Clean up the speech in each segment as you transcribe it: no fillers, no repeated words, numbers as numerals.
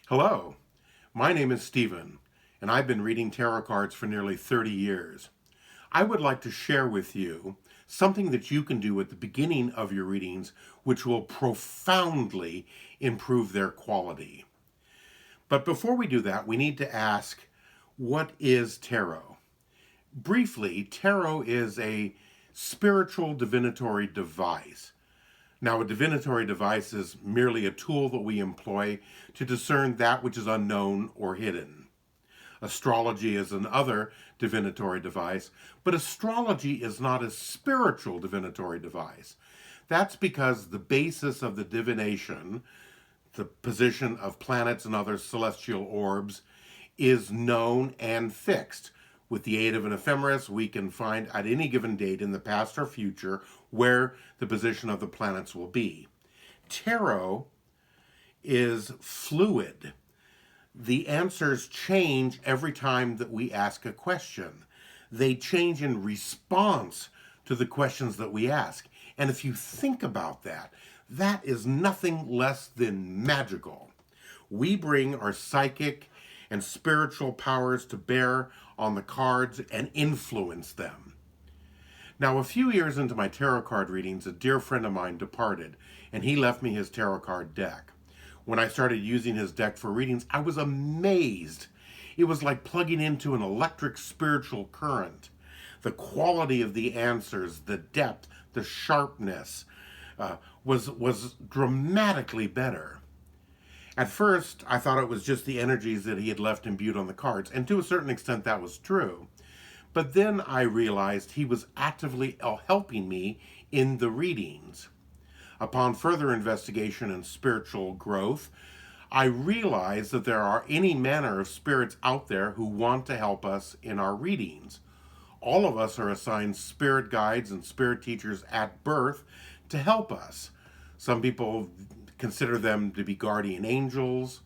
Hello, my name is Stephen, and I've been reading tarot cards for nearly 30 years. I would like to share with you something that you can do at the beginning of your readings which will profoundly improve their quality. But before we do that, we need to ask, what is tarot? Briefly, tarot is a spiritual divinatory device. Now, a divinatory device is merely a tool that we employ to discern that which is unknown or hidden. Astrology is another divinatory device, but astrology is not a spiritual divinatory device. That's because the basis of the divination, the position of planets and other celestial orbs, is known and fixed. With the aid of an ephemeris, we can find at any given date in the past or future where the position of the planets will be. Tarot is fluid. The answers change every time that we ask a question. They change in response to the questions that we ask. And if you think about that, that is nothing less than magical. We bring our psychic and spiritual powers to bear on the cards and influence them. Now, a few years into my tarot card readings, a dear friend of mine departed, and he left me his tarot card deck. When I started using his deck for readings, I was amazed. It was like plugging into an electric spiritual current. The quality of the answers, the depth, the sharpness was dramatically better. At first, I thought it was just the energies that he had left imbued on the cards, and to a certain extent that was true. But then I realized he was actively helping me in the readings. Upon further investigation and spiritual growth, I realized that there are any manner of spirits out there who want to help us in our readings. All of us are assigned spirit guides and spirit teachers at birth to help us. Some people consider them to be guardian angels.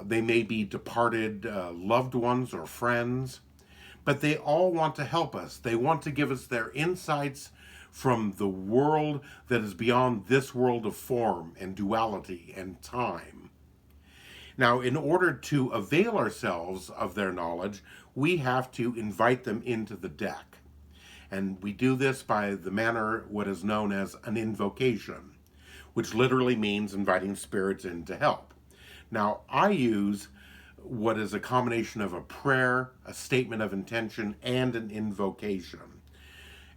They may be departed loved ones or friends, but they all want to help us. They want to give us their insights from the world that is beyond this world of form and duality and time. Now, in order to avail ourselves of their knowledge, we have to invite them into the deck. And we do this by the manner what is known as an invocation, which literally means inviting spirits in to help. Now, I use what is a combination of a prayer, a statement of intention, and an invocation.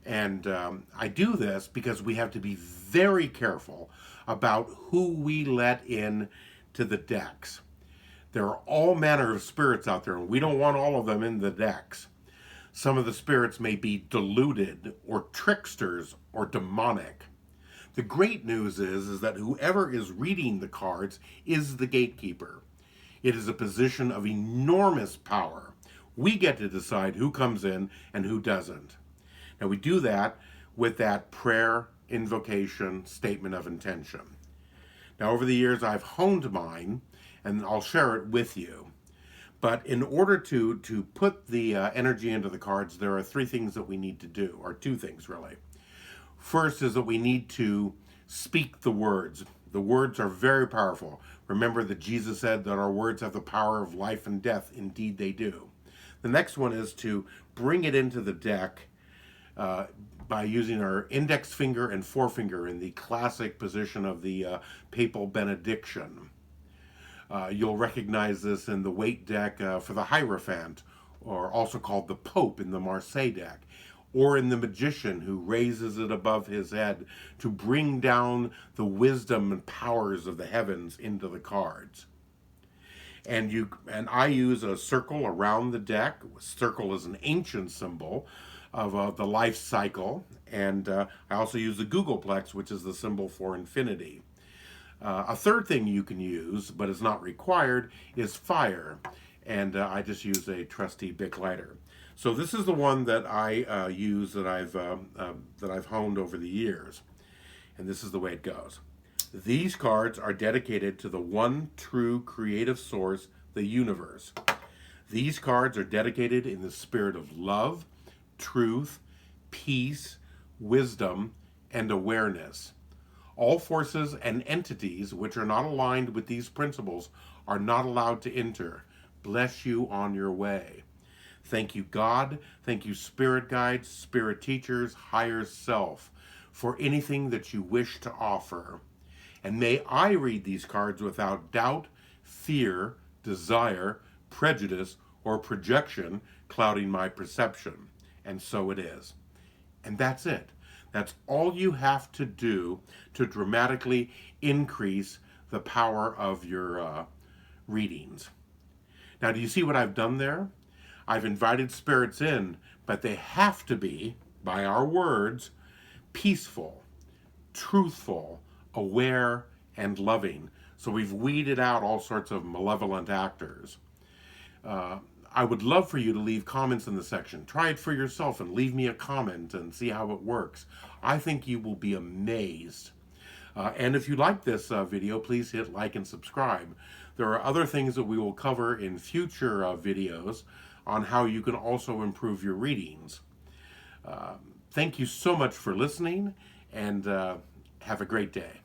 And I do this because we have to be very careful about who we let in to the decks. There are all manner of spirits out there, and we don't want all of them in the decks. Some of the spirits may be deluded, or tricksters, or demonic. The great news is that whoever is reading the cards is the gatekeeper. It is a position of enormous power. We get to decide who comes in and who doesn't. Now, we do that with that prayer, invocation, statement of intention. Now, over the years, I've honed mine, and I'll share it with you. But in order to put the energy into the cards, there are three things that we need to do, or two things really. First is that we need to speak the words. The words are very powerful. Remember that Jesus said that our words have the power of life and death. Indeed, they do. The next one is to bring it into the deck by using our index finger and forefinger in the classic position of the papal benediction. You'll recognize this in the weight deck for the Hierophant, or also called the Pope in the Marseille deck, or in the magician who raises it above his head to bring down the wisdom and powers of the heavens into the cards. And I use a circle around the deck. A circle is an ancient symbol of the life cycle, and I also use the googolplex, which is the symbol for infinity. A third thing you can use, but is not required, is fire, and I just use a trusty Bic lighter. So this is the one that I use that I've honed over the years, and this is the way it goes. These cards are dedicated to the one true creative source, the universe. These cards are dedicated in the spirit of love, truth, peace, wisdom, and awareness. All forces and entities which are not aligned with these principles are not allowed to enter. Bless you on your way. Thank you, God. Thank you, spirit guides, spirit teachers, higher self, for anything that you wish to offer. And may I read these cards without doubt, fear, desire, prejudice, or projection clouding my perception. And so it is. And that's it. That's all you have to do to dramatically increase the power of your readings. Now, do you see what I've done there? I've invited spirits in, but they have to be, by our words, peaceful, truthful, aware, and loving. So we've weeded out all sorts of malevolent actors. I would love for you to leave comments in the section. Try it for yourself and leave me a comment and see how it works. I think you will be amazed. And if you like this video, please hit like and subscribe. There are other things that we will cover in future videos on how you can also improve your readings. Thank you so much for listening, and have a great day.